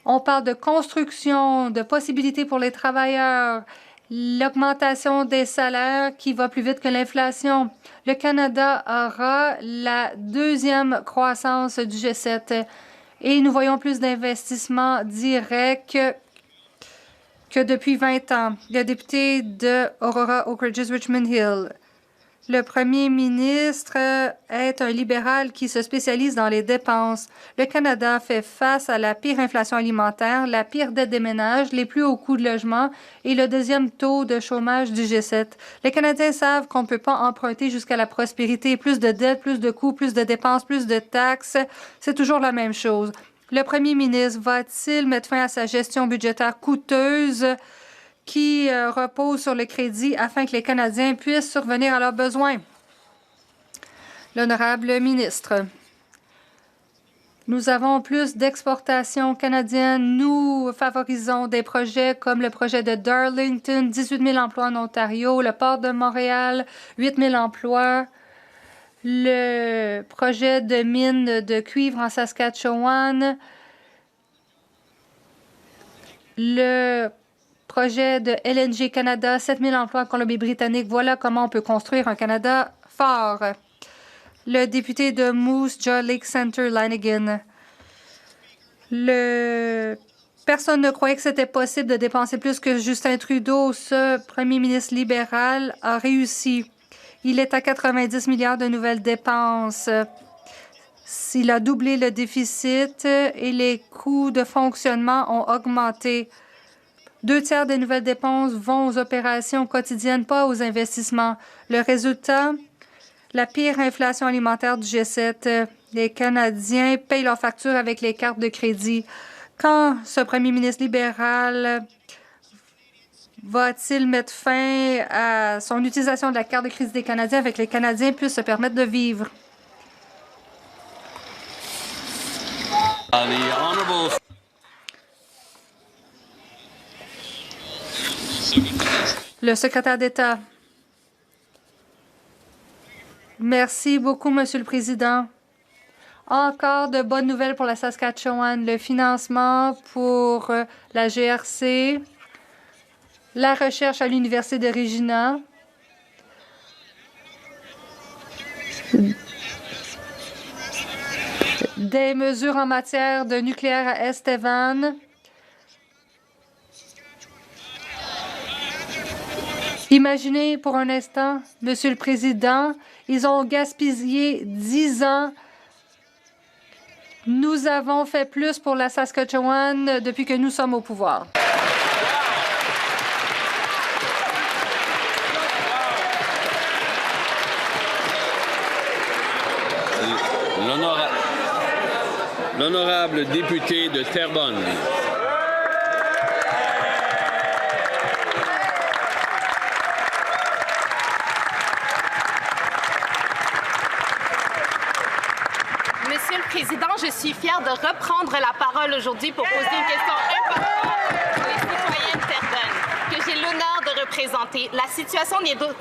On parle de construction, de possibilités pour les travailleurs, l'augmentation des salaires qui va plus vite que l'inflation. Le Canada aura la deuxième croissance du G7 et nous voyons plus d'investissements directs que depuis 20 ans. Le député de Aurora, Oak Ridges, Richmond Hill. Le premier ministre est un libéral qui se spécialise dans les dépenses. Le Canada fait face à la pire inflation alimentaire, la pire dette des ménages, les plus hauts coûts de logement et le deuxième taux de chômage du G7. Les Canadiens savent qu'on ne peut pas emprunter jusqu'à la prospérité. Plus de dettes, plus de coûts, plus de dépenses, plus de taxes, c'est toujours la même chose. Le premier ministre va-t-il mettre fin à sa gestion budgétaire coûteuse qui repose sur le crédit afin que les Canadiens puissent survenir à leurs besoins? L'honorable ministre. Nous avons plus d'exportations canadiennes. Nous favorisons des projets comme le projet de Darlington, 18 000 emplois en Ontario, le port de Montréal, 8 000 emplois, le projet de mine de cuivre en Saskatchewan, le projet de LNG Canada, 7 000 emplois en Colombie-Britannique. Voilà comment on peut construire un Canada fort. Le député de Moose Jaw Lake Center, Lanigan. Personne ne croyait que c'était possible de dépenser plus que Justin Trudeau. Ce premier ministre libéral a réussi. Il est à 90 milliards de nouvelles dépenses. Il a doublé le déficit et les coûts de fonctionnement ont augmenté. 2/3 des nouvelles dépenses vont aux opérations quotidiennes, pas aux investissements. Le résultat, la pire inflation alimentaire du G7. Les Canadiens payent leurs factures avec les cartes de crédit. Quand ce premier ministre libéral va-t-il mettre fin à son utilisation de la carte de crédit des Canadiens afin que les Canadiens puissent se permettre de vivre? Le secrétaire d'État. Merci beaucoup, Monsieur le Président. Encore de bonnes nouvelles pour la Saskatchewan. Le financement pour la GRC, la recherche à l'Université de Regina, des mesures en matière de nucléaire à Estevan, imaginez pour un instant, Monsieur le Président, ils ont gaspillé 10 ans. Nous avons fait plus pour la Saskatchewan depuis que nous sommes au pouvoir. L'honorable député de Terrebonne. Monsieur le Président, je suis fière de reprendre la parole aujourd'hui pour poser une question importante pour les citoyens de Terrebonne, que j'ai l'honneur de représenter. La situation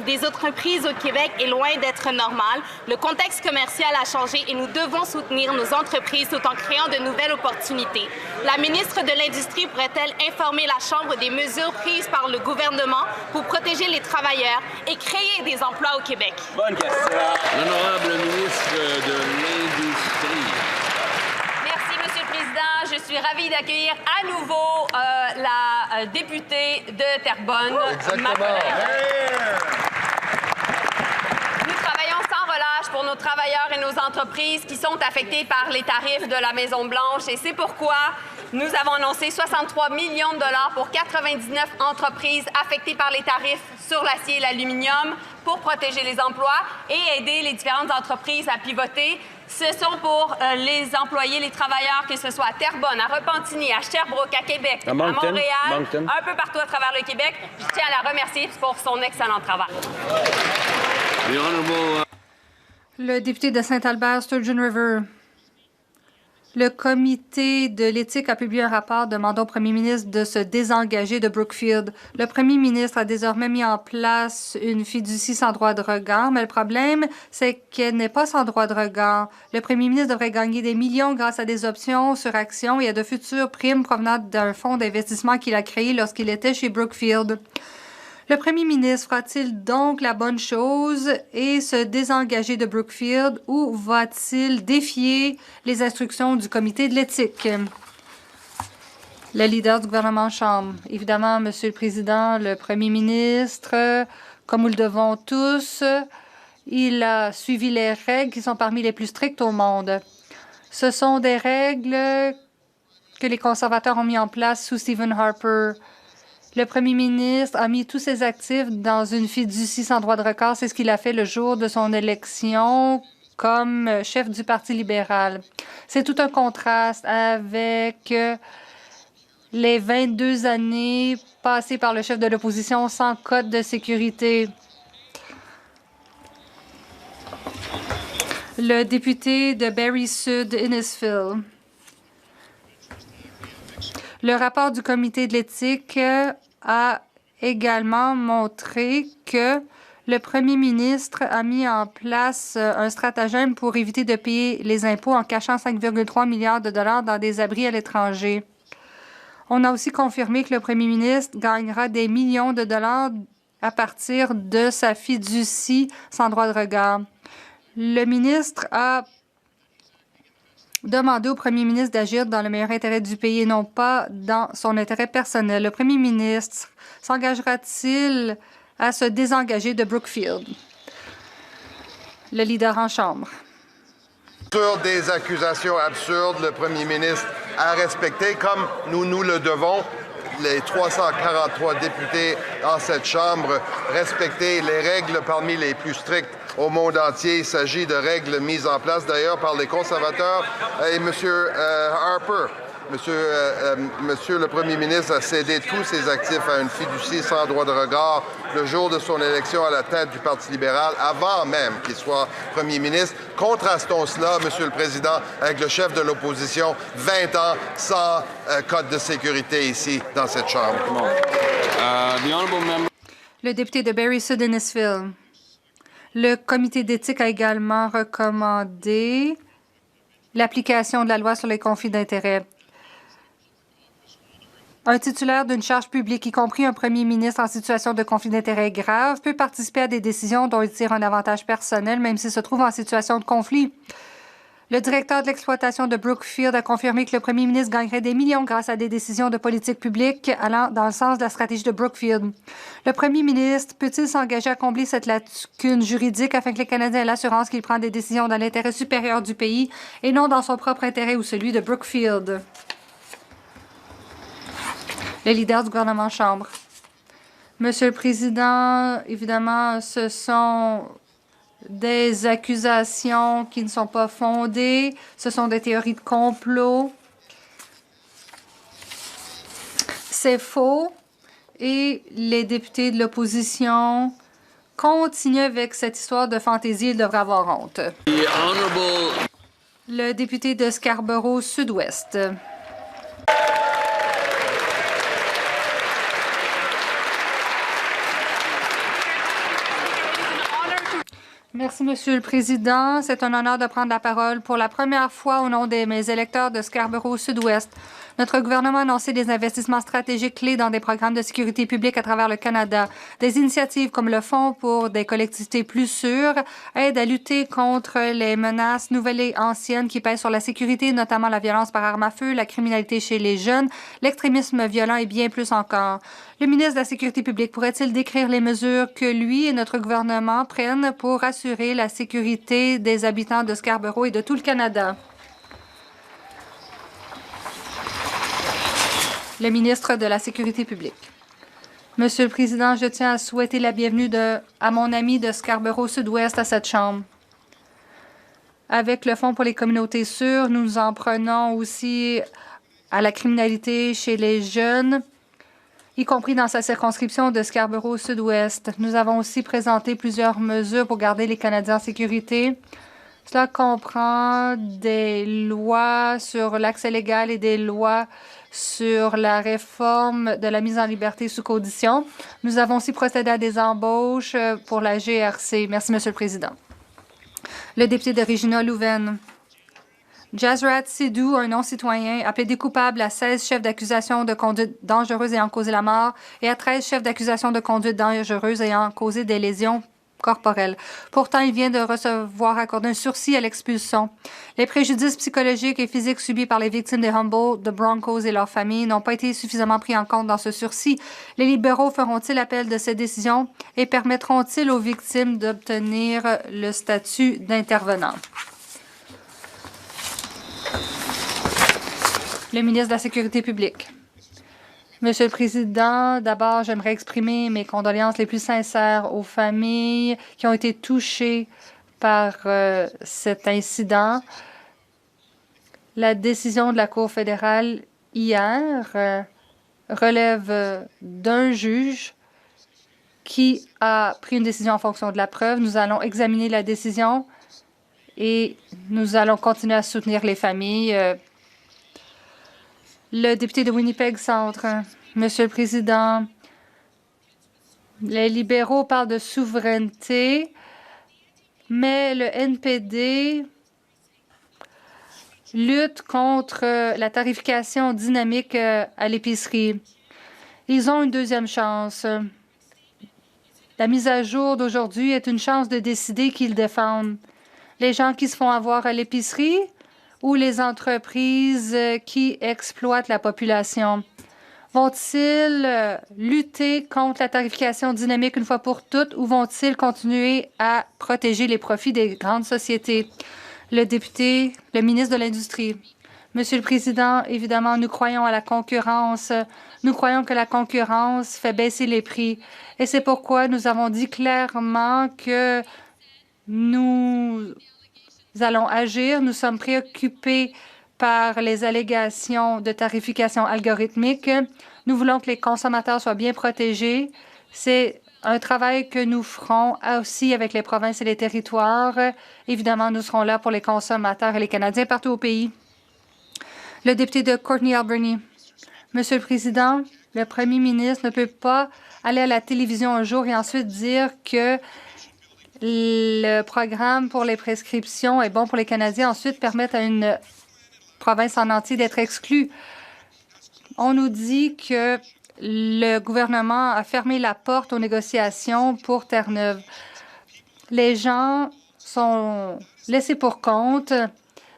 des entreprises au Québec est loin d'être normale. Le contexte commercial a changé et nous devons soutenir nos entreprises tout en créant de nouvelles opportunités. La ministre de l'Industrie pourrait-elle informer la Chambre des mesures prises par le gouvernement pour protéger les travailleurs et créer des emplois au Québec? Bonne question. L'honorable ministre de l'Industrie. Merci, Monsieur le Président. Je suis ravie d'accueillir à nouveau la députée de Terrebonne, ma collègue. Nous travaillons sans relâche pour nos travailleurs et nos entreprises qui sont affectés par les tarifs de la Maison-Blanche et c'est pourquoi nous avons annoncé 63 millions de dollars pour 99 entreprises affectées par les tarifs sur l'acier et l'aluminium pour protéger les emplois et aider les différentes entreprises à pivoter. Ce sont pour les employés, les travailleurs, que ce soit à Terrebonne, à Repentigny, à Sherbrooke, à Québec, à Montréal, un peu partout à travers le Québec. Je tiens à la remercier pour son excellent travail. Le député de Saint-Albert, Sturgeon River. Le comité de l'éthique a publié un rapport demandant au premier ministre de se désengager de Brookfield. Le premier ministre a désormais mis en place une fiducie sans droit de regard, mais le problème, c'est qu'elle n'est pas sans droit de regard. Le premier ministre devrait gagner des millions grâce à des options sur actions et à de futures primes provenant d'un fonds d'investissement qu'il a créé lorsqu'il était chez Brookfield. Le premier ministre fera-t-il donc la bonne chose et se désengager de Brookfield ou va-t-il défier les instructions du comité de l'éthique? Le leader du gouvernement en Chambre. Évidemment, Monsieur le Président, le premier ministre, comme nous le devons tous, il a suivi les règles qui sont parmi les plus strictes au monde. Ce sont des règles que les conservateurs ont mis en place sous Stephen Harper. Le premier ministre a mis tous ses actifs dans une fiducie sans droit de regard. C'est ce qu'il a fait le jour de son élection comme chef du Parti libéral. C'est tout un contraste avec les 22 années passées par le chef de l'opposition sans code de sécurité. Le député de Barrie Sud, Innisfil. Le rapport du comité de l'éthique a également montré que le premier ministre a mis en place un stratagème pour éviter de payer les impôts en cachant 5,3 milliards de dollars dans des abris à l'étranger. On a aussi confirmé que le premier ministre gagnera des millions de dollars à partir de sa fiducie sans droit de regard. Le ministre a demandé au premier ministre d'agir dans le meilleur intérêt du pays et non pas dans son intérêt personnel. Le premier ministre s'engagera-t-il à se désengager de Brookfield? Le leader en chambre. Sur des accusations absurdes, le premier ministre a respecté, comme nous le devons, les 343 députés dans cette Chambre, respecter les règles parmi les plus strictes au monde entier. Il s'agit de règles mises en place d'ailleurs par les conservateurs et M. Harper. Monsieur le Premier ministre a cédé tous ses actifs à une fiducie sans droit de regard le jour de son élection à la tête du Parti libéral, avant même qu'il soit Premier ministre. Contrastons cela, Monsieur le Président, avec le chef de l'opposition, 20 ans sans code de sécurité ici, dans cette Chambre. Le député de Barrie Sud, Innisfil. Le comité d'éthique a également recommandé l'application de la loi sur les conflits d'intérêts. Un titulaire d'une charge publique, y compris un premier ministre en situation de conflit d'intérêts grave, peut participer à des décisions dont il tire un avantage personnel, même s'il se trouve en situation de conflit. Le directeur de l'exploitation de Brookfield a confirmé que le premier ministre gagnerait des millions grâce à des décisions de politique publique allant dans le sens de la stratégie de Brookfield. Le premier ministre peut-il s'engager à combler cette lacune juridique afin que les Canadiens aient l'assurance qu'il prend des décisions dans l'intérêt supérieur du pays et non dans son propre intérêt ou celui de Brookfield? Le leader du gouvernement en chambre. Monsieur le Président, évidemment, ce sont des accusations qui ne sont pas fondées. Ce sont des théories de complot. C'est faux. Et les députés de l'opposition continuent avec cette histoire de fantaisie. Ils devraient avoir honte. Le député de Scarborough Sud-Ouest. Merci, Monsieur le Président. C'est un honneur de prendre la parole pour la première fois au nom de mes électeurs de Scarborough Sud-Ouest. Notre gouvernement a annoncé des investissements stratégiques clés dans des programmes de sécurité publique à travers le Canada. Des initiatives comme le Fonds pour des collectivités plus sûres aident à lutter contre les menaces nouvelles et anciennes qui pèsent sur la sécurité, notamment la violence par arme à feu, la criminalité chez les jeunes, l'extrémisme violent et bien plus encore. Le ministre de la Sécurité publique pourrait-il décrire les mesures que lui et notre gouvernement prennent pour assurer la sécurité des habitants de Scarborough et de tout le Canada? Le ministre de la Sécurité publique. Monsieur le Président, je tiens à souhaiter la bienvenue à mon ami de Scarborough Sud-Ouest à cette Chambre. Avec le Fonds pour les communautés sûres, nous en prenons aussi à la criminalité chez les jeunes, y compris dans sa circonscription de Scarborough Sud-Ouest. Nous avons aussi présenté plusieurs mesures pour garder les Canadiens en sécurité. Cela comprend des lois sur l'accès légal et des lois sur la réforme de la mise en liberté sous condition. Nous avons aussi procédé à des embauches pour la GRC. Merci, Monsieur le Président. Le député de Regina-Louvain. Jazrat Sidhu, un non-citoyen, a plaidé coupable à 16 chefs d'accusation de conduite dangereuse ayant causé la mort et à 13 chefs d'accusation de conduite dangereuse ayant causé des lésions corporelle. Pourtant, il vient de recevoir accordé un sursis à l'expulsion. Les préjudices psychologiques et physiques subis par les victimes des Humboldt, de Broncos et leurs familles n'ont pas été suffisamment pris en compte dans ce sursis. Les libéraux feront-ils appel de ces décisions et permettront-ils aux victimes d'obtenir le statut d'intervenant? Le ministre de la Sécurité publique. Monsieur le Président, d'abord, j'aimerais exprimer mes condoléances les plus sincères aux familles qui ont été touchées par cet incident. La décision de la Cour fédérale hier relève d'un juge qui a pris une décision en fonction de la preuve. Nous allons examiner la décision et nous allons continuer à soutenir les familles. Le député de Winnipeg Centre, Monsieur le Président, les libéraux parlent de souveraineté, mais le NPD lutte contre la tarification dynamique à l'épicerie. Ils ont une deuxième chance. La mise à jour d'aujourd'hui est une chance de décider qui le défendent. Les gens qui se font avoir à l'épicerie ou les entreprises qui exploitent la population. Vont-ils lutter contre la tarification dynamique une fois pour toutes ou vont-ils continuer à protéger les profits des grandes sociétés? Le député, le ministre de l'Industrie. Monsieur le Président, évidemment, nous croyons à la concurrence. Nous croyons que la concurrence fait baisser les prix. Et c'est pourquoi nous avons dit clairement que nous allons agir. Nous sommes préoccupés par les allégations de tarification algorithmique. Nous voulons que les consommateurs soient bien protégés. C'est un travail que nous ferons aussi avec les provinces et les territoires. Évidemment, nous serons là pour les consommateurs et les Canadiens partout au pays. Le député de Courtenay-Albany. Monsieur le Président, le premier ministre ne peut pas aller à la télévision un jour et ensuite dire que le programme pour les prescriptions est bon pour les Canadiens, ensuite permettre à une province en entier d'être exclue. On nous dit que le gouvernement a fermé la porte aux négociations pour Terre-Neuve. Les gens sont laissés pour compte.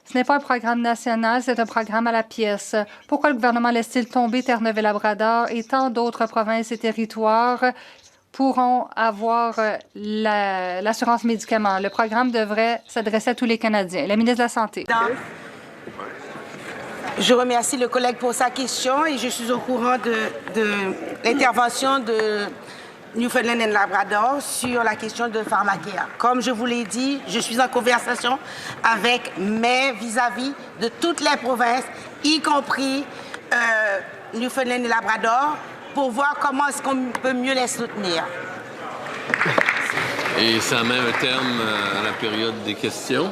Ce n'est pas un programme national, c'est un programme à la pièce. Pourquoi le gouvernement laisse-t-il tomber Terre-Neuve et Labrador et tant d'autres provinces et territoires pourront avoir l'assurance médicaments? Le programme devrait s'adresser à tous les Canadiens. La ministre de la Santé. Je remercie le collègue pour sa question et je suis au courant de l'intervention de Newfoundland et Labrador sur la question de Pharmacare. Comme je vous l'ai dit, je suis en conversation avec mes vis-à-vis de toutes les provinces, y compris Newfoundland et Labrador, pour voir comment est-ce qu'on peut mieux les soutenir. Et ça met un terme à la période des questions.